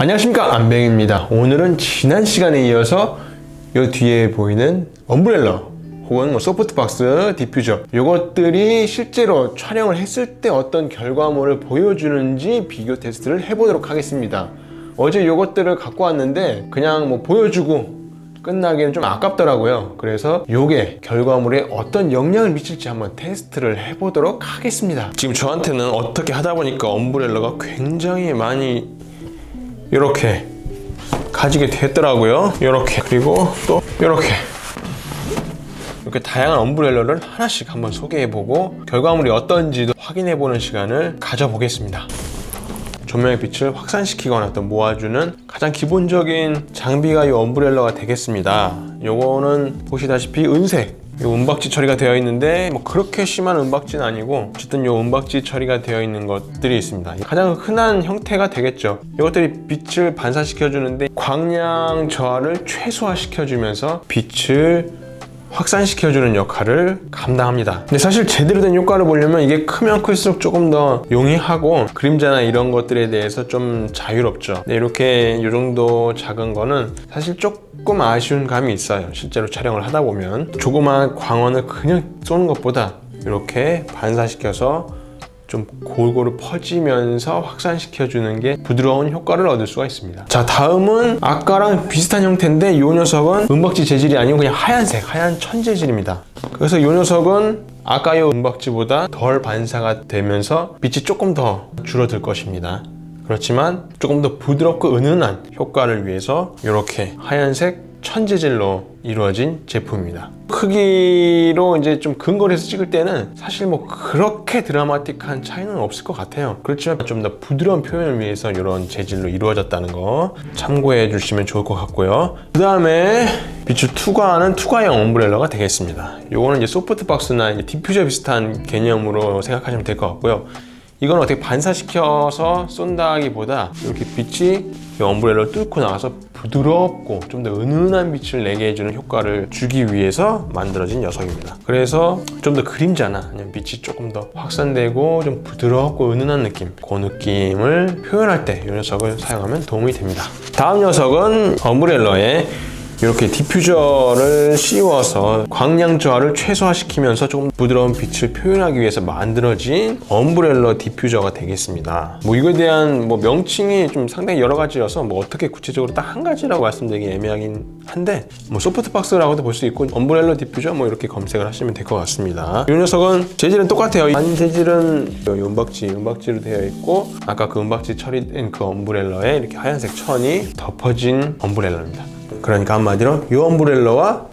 안녕하십니까, 안뱅입니다. 오늘은 지난 시간에 이어서 이 뒤에 보이는 엄브렐러 혹은 소프트박스 디퓨저, 이것들이 실제로 촬영을 했을 때 어떤 결과물을 보여주는지 비교 테스트를 해보도록 하겠습니다. 어제 이것들을 갖고 왔는데 그냥 보여주고 끝나기는 좀 아깝더라고요. 그래서 이게 결과물에 어떤 영향을 미칠지 한번 테스트를 해보도록 하겠습니다. 지금 저한테는 어떻게 하다 보니까 엄브렐러가 굉장히 많이 이렇게 가지게 됐더라고요. 이렇게, 그리고 또 이렇게 다양한 엄브렐러를 하나씩 한번 소개해보고 결과물이 어떤지도 확인해보는 시간을 가져보겠습니다. 조명의 빛을 확산시키거나 또 모아주는 가장 기본적인 장비가 이 엄브렐러가 되겠습니다. 요거는 보시다시피 은색, 요 은박지 처리가 되어 있는데 그렇게 심한 은박지는 아니고 어쨌든 요 은박지 처리가 되어 있는 것들이 있습니다. 가장 흔한 형태가 되겠죠. 이것들이 빛을 반사시켜 주는데 광량 저하를 최소화시켜 주면서 빛을 확산시켜주는 역할을 감당합니다. 근데 사실 제대로 된 효과를 보려면 이게 크면 클수록 조금 더 용이하고 그림자나 이런 것들에 대해서 좀 자유롭죠. 근데 이렇게 이 정도 작은 거는 사실 조금 아쉬운 감이 있어요. 실제로 촬영을 하다 보면 조그마한 광원을 그냥 쏘는 것보다 이렇게 반사시켜서 좀 골고루 퍼지면서 확산시켜주는 게 부드러운 효과를 얻을 수가 있습니다. 자, 다음은 아까랑 비슷한 형태인데 이 녀석은 은박지 재질이 아니고 그냥 하얀색, 하얀 천 재질입니다. 그래서 이 녀석은 아까 이 은박지보다 덜 반사가 되면서 빛이 조금 더 줄어들 것입니다. 그렇지만 조금 더 부드럽고 은은한 효과를 위해서 이렇게 하얀색 천 재질로 이루어진 제품입니다. 크기로 이제 좀 근거리에서 찍을 때는 사실 그렇게 드라마틱한 차이는 없을 것 같아요. 그렇지만 좀 더 부드러운 표현을 위해서 이런 재질로 이루어졌다는 거 참고해 주시면 좋을 것 같고요. 그 다음에 빛을 투과하는 투과형 엄브렐러가 되겠습니다. 요거는 이제 소프트박스나 이제 디퓨저 비슷한 개념으로 생각하시면 될 것 같고요. 이건 어떻게 반사시켜서 쏜다기보다 이렇게 빛이 이 엄브렐러를 뚫고 나가서 부드럽고 좀 더 은은한 빛을 내게 해주는 효과를 주기 위해서 만들어진 녀석입니다. 그래서 좀 더 그림자나 아니면 빛이 조금 더 확산되고 좀 부드럽고 은은한 느낌, 그 느낌을 표현할 때 이 녀석을 사용하면 도움이 됩니다. 다음 녀석은 엄브렐러에 이렇게 디퓨저를 씌워서 광량 저하를 최소화시키면서 조금 부드러운 빛을 표현하기 위해서 만들어진 엄브렐러 디퓨저가 되겠습니다. 이거에 대한 명칭이 좀 상당히 여러 가지여서 어떻게 구체적으로 딱 한 가지라고 말씀드리기 애매하긴 한데 소프트박스라고도 볼 수 있고 엄브렐러 디퓨저 이렇게 검색을 하시면 될 것 같습니다. 이 녀석은 재질은 똑같아요. 안 재질은 은박지로 되어 있고 아까 그 은박지 처리된 그 엄브렐러에 이렇게 하얀색 천이 덮어진 엄브렐러입니다. 그러니까 한마디로 이 엄브렐러와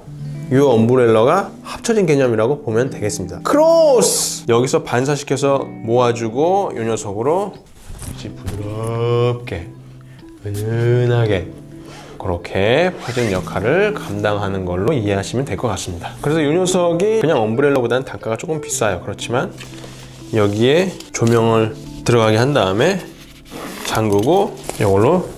이 엄브렐러가 합쳐진 개념이라고 보면 되겠습니다. 크로스! 여기서 반사시켜서 모아주고 이 녀석으로 빛이 부드럽게 은은하게 그렇게 퍼지는 역할을 감당하는 걸로 이해하시면 될 것 같습니다. 그래서 이 녀석이 그냥 엄브렐러보다는 단가가 조금 비싸요. 그렇지만 여기에 조명을 들어가게 한 다음에 잠그고 이걸로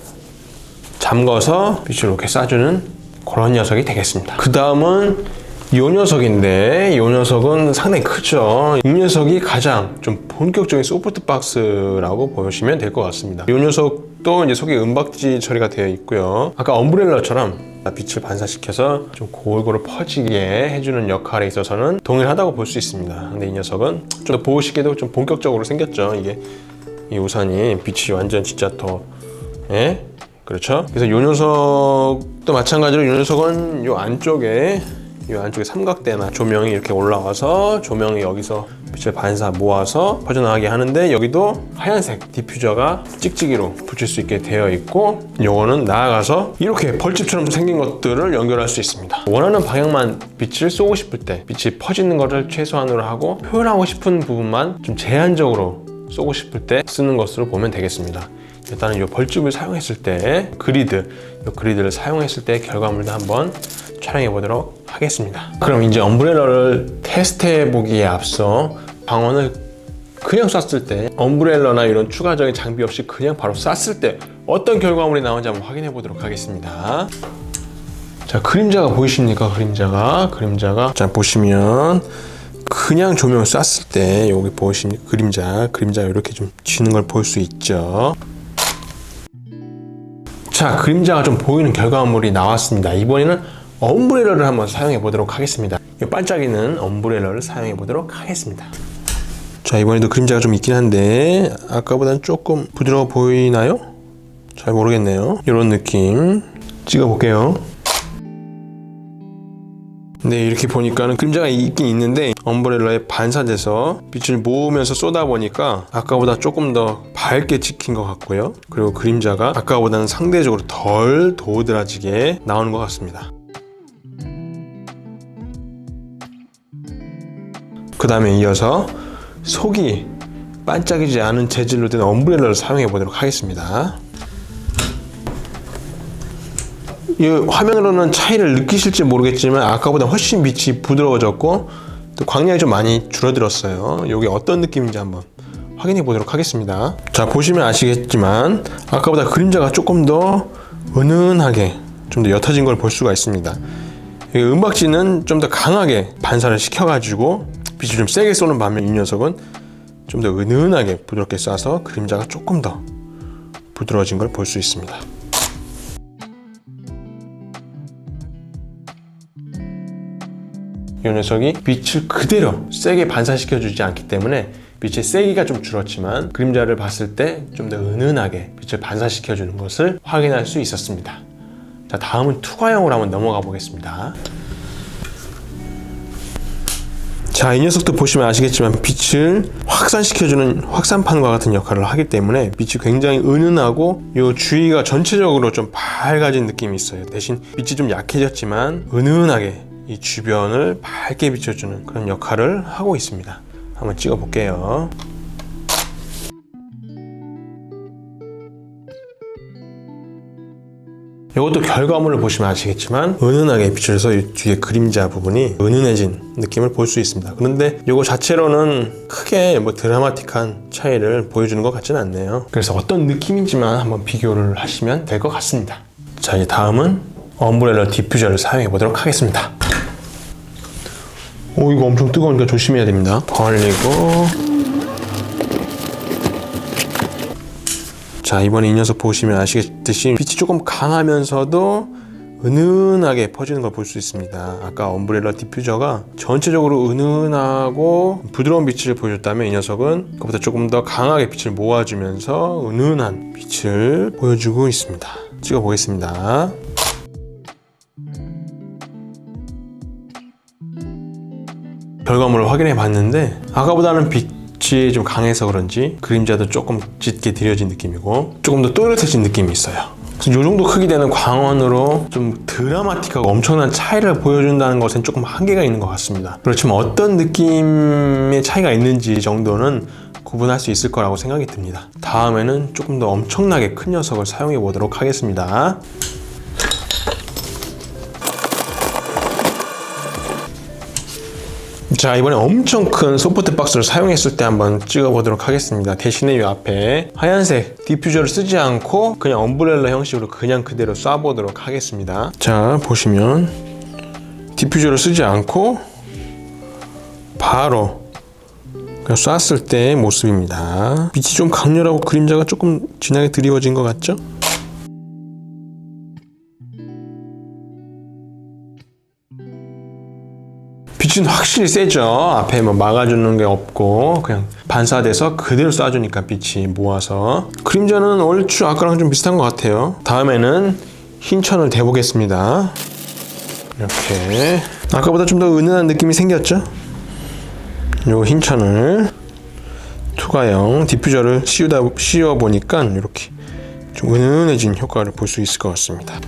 잠궈서 빛을 이렇게 쏴주는 그런 녀석이 되겠습니다. 그 다음은 이 녀석인데 이 녀석은 상당히 크죠. 이 녀석이 가장 좀 본격적인 소프트박스라고 보시면 될 것 같습니다. 이 녀석도 이제 속에 은박지 처리가 되어 있고요. 아까 엄브렐러처럼 빛을 반사시켜서 좀 골고루 퍼지게 해주는 역할에 있어서는 동일하다고 볼 수 있습니다. 근데 이 녀석은 좀 더 보시기에도 좀 본격적으로 생겼죠. 이 우산이 빛이 완전 진짜 더 그렇죠? 그래서 이 녀석도 마찬가지로 이 녀석은 이 안쪽에 삼각대나 조명이 이렇게 올라와서 조명이 여기서 빛을 반사 모아서 퍼져나가게 하는데 여기도 하얀색 디퓨저가 찍찍이로 붙일 수 있게 되어 있고 요거는 나아가서 이렇게 벌집처럼 생긴 것들을 연결할 수 있습니다. 원하는 방향만 빛을 쏘고 싶을 때 빛이 퍼지는 것을 최소한으로 하고 표현하고 싶은 부분만 좀 제한적으로 쏘고 싶을 때 쓰는 것으로 보면 되겠습니다. 일단은 이 벌집을 사용했을 때 그리드를 사용했을 때 결과물도 한번 촬영해 보도록 하겠습니다. 그럼 이제 엄브렐러를 테스트해 보기에 앞서 광원을 그냥 쐈을 때 엄브렐러나 이런 추가적인 장비 없이 그냥 바로 쐈을 때 어떤 결과물이 나오는지 한번 확인해 보도록 하겠습니다. 자, 그림자가 보이십니까? 그림자가 자, 보시면 그냥 조명을 쐈을 때 여기 보시면 그림자 이렇게 좀 쥐는 걸 볼 수 있죠. 자, 그림자가 좀 보이는 결과물이 나왔습니다. 이번에는 엄브레러를 한번 사용해 보도록 하겠습니다. 이 반짝이는 엄브레러를 사용해 보도록 하겠습니다. 자, 이번에도 그림자가 좀 있긴 한데 아까보다는 조금 부드러워 보이나요? 잘 모르겠네요. 이런 느낌 찍어 볼게요. 네, 이렇게 보니까는 그림자가 있긴 있는데 엄브렐러에 반사돼서 빛을 모으면서 쏟아 보니까 아까보다 조금 더 밝게 찍힌 것 같고요. 그리고 그림자가 아까보다는 상대적으로 덜 도드라지게 나오는 것 같습니다. 그 다음에 이어서 속이 반짝이지 않은 재질로 된 엄브렐러를 사용해 보도록 하겠습니다. 이 화면으로는 차이를 느끼실지 모르겠지만 아까보다 훨씬 빛이 부드러워졌고 또 광량이 좀 많이 줄어들었어요. 이게 어떤 느낌인지 한번 확인해 보도록 하겠습니다. 자, 보시면 아시겠지만 아까보다 그림자가 조금 더 은은하게 좀 더 옅어진 걸 볼 수가 있습니다. 은박지는 좀 더 강하게 반사를 시켜가지고 빛을 좀 세게 쏘는 반면 이 녀석은 좀 더 은은하게 부드럽게 쏴서 그림자가 조금 더 부드러워진 걸 볼 수 있습니다. 이 녀석이 빛을 그대로 세게 반사시켜주지 않기 때문에 빛의 세기가 좀 줄었지만 그림자를 봤을 때 좀 더 은은하게 빛을 반사시켜주는 것을 확인할 수 있었습니다. 자, 다음은 투과형으로 한번 넘어가 보겠습니다. 자, 이 녀석도 보시면 아시겠지만 빛을 확산시켜주는 확산판과 같은 역할을 하기 때문에 빛이 굉장히 은은하고 이 주위가 전체적으로 좀 밝아진 느낌이 있어요. 대신 빛이 좀 약해졌지만 은은하게 이 주변을 밝게 비춰주는 그런 역할을 하고 있습니다. 한번 찍어 볼게요. 이것도 결과물을 보시면 아시겠지만 은은하게 비춰져서 이 뒤에 그림자 부분이 은은해진 느낌을 볼 수 있습니다. 그런데 이거 자체로는 크게 뭐 드라마틱한 차이를 보여주는 것 같지는 않네요. 그래서 어떤 느낌인지만 한번 비교를 하시면 될 것 같습니다. 자, 이제 다음은 엄브렐러 디퓨저를 사용해 보도록 하겠습니다. 오, 이거 엄청 뜨거우니까 조심해야 됩니다. 벌리고, 자, 이번에 이 녀석 보시면 아시겠듯이 빛이 조금 강하면서도 은은하게 퍼지는 걸 볼 수 있습니다. 아까 엄브렐러 디퓨저가 전체적으로 은은하고 부드러운 빛을 보여줬다면 이 녀석은 그보다 조금 더 강하게 빛을 모아주면서 은은한 빛을 보여주고 있습니다. 찍어 보겠습니다. 결과물을 확인해 봤는데 아까보다는 빛이 좀 강해서 그런지 그림자도 조금 짙게 드려진 느낌이고 조금 더 또렷해진 느낌이 있어요. 이 정도 크기 되는 광원으로 좀 드라마틱하고 엄청난 차이를 보여준다는 것엔 조금 한계가 있는 것 같습니다. 그렇지만 어떤 느낌의 차이가 있는지 정도는 구분할 수 있을 거라고 생각이 듭니다. 다음에는 조금 더 엄청나게 큰 녀석을 사용해 보도록 하겠습니다. 자, 이번에 엄청 큰 소프트 박스를 사용했을 때 한번 찍어보도록 하겠습니다. 대신에 이 앞에 하얀색 디퓨저를 쓰지 않고 그냥 엄브렐러 형식으로 그냥 그대로 쏴보도록 하겠습니다. 자, 보시면 디퓨저를 쓰지 않고 바로 그냥 쐈을 때의 모습입니다. 빛이 좀 강렬하고 그림자가 조금 진하게 드리워진 것 같죠? 빛은 확실히 세죠. 앞에 뭐 막아주는 게 없고 그냥 반사돼서 그대로 쏴주니까 빛이 모아서 그림자는 얼추 아까랑 좀 비슷한 것 같아요. 다음에는 흰 천을 대보겠습니다. 이렇게 아까보다 좀 더 은은한 느낌이 생겼죠? 요 흰 천을 투과형 디퓨저를 씌워 보니까 이렇게 좀 은은해진 효과를 볼 수 있을 것 같습니다.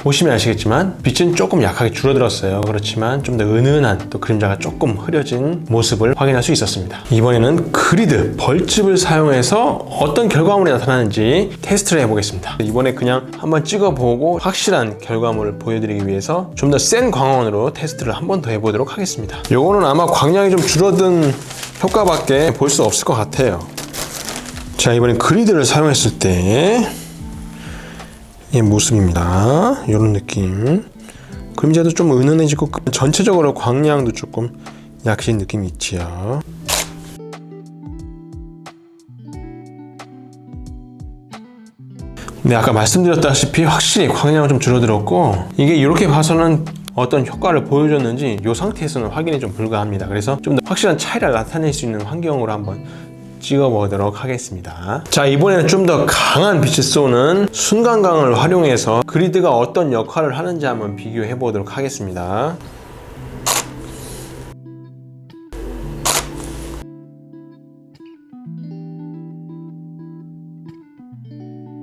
보시면 아시겠지만 빛은 조금 약하게 줄어들었어요. 그렇지만 좀 더 은은한 또 그림자가 조금 흐려진 모습을 확인할 수 있었습니다. 이번에는 그리드 벌집을 사용해서 어떤 결과물이 나타나는지 테스트를 해보겠습니다. 이번에 그냥 한번 찍어보고 확실한 결과물을 보여드리기 위해서 좀 더 센 광원으로 테스트를 한 번 더 해보도록 하겠습니다. 요거는 아마 광량이 좀 줄어든 효과밖에 볼 수 없을 것 같아요. 자, 이번엔 그리드를 사용했을 때 이 모습입니다. 이런 느낌. 그림자도 좀 은은해지고 전체적으로 광량도 조금 약해진 느낌이 있지요. 네, 아까 말씀드렸다시피 확실히 광량은 좀 줄어들었고, 이게 이렇게 봐서는 어떤 효과를 보여줬는지 이 상태에서는 확인이 좀 불가합니다. 그래서 좀 더 확실한 차이를 나타낼 수 있는 환경으로 한번 찍어보도록 하겠습니다. 자, 이번에는 좀 더 강한 빛을 쏘는 순간광을 활용해서 그리드가 어떤 역할을 하는지 한번 비교해 보도록 하겠습니다.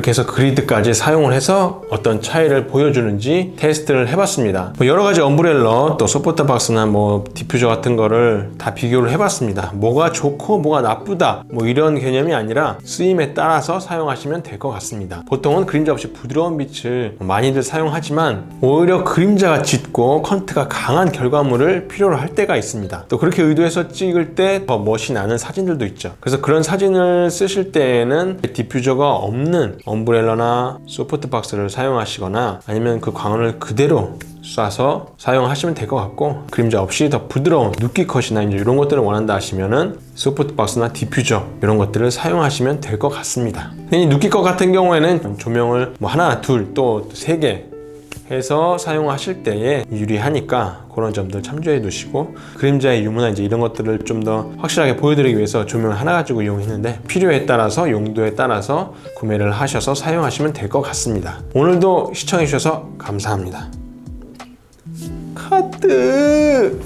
이렇게 해서 그리드까지 사용을 해서 어떤 차이를 보여주는지 테스트를 해봤습니다. 여러 가지 엄브렐러, 또 소프트 박스나 디퓨저 같은 거를 다 비교를 해봤습니다. 뭐가 좋고 뭐가 나쁘다 이런 개념이 아니라 쓰임에 따라서 사용하시면 될 것 같습니다. 보통은 그림자 없이 부드러운 빛을 많이들 사용하지만 오히려 그림자가 짙고 컨트가 강한 결과물을 필요로 할 때가 있습니다. 또 그렇게 의도해서 찍을 때 더 멋이 나는 사진들도 있죠. 그래서 그런 사진을 쓰실 때에는 디퓨저가 없는 엄브렐러나 소프트 박스를 사용하시거나 아니면 그 광원을 그대로 쏴서 사용하시면 될 것 같고, 그림자 없이 더 부드러운 누끼 컷이나 이런 것들을 원한다 하시면은 소프트 박스나 디퓨저 이런 것들을 사용하시면 될 것 같습니다. 이 누끼 컷 같은 경우에는 조명을 하나, 둘, 또 세 개 해서 사용하실 때에 유리하니까 그런 점들 참조해 두시고, 그림자의 유무나 이런 것들을 좀 더 확실하게 보여드리기 위해서 조명을 하나 가지고 이용했는데, 필요에 따라서 용도에 따라서 구매를 하셔서 사용하시면 될 것 같습니다. 오늘도 시청해 주셔서 감사합니다. 카트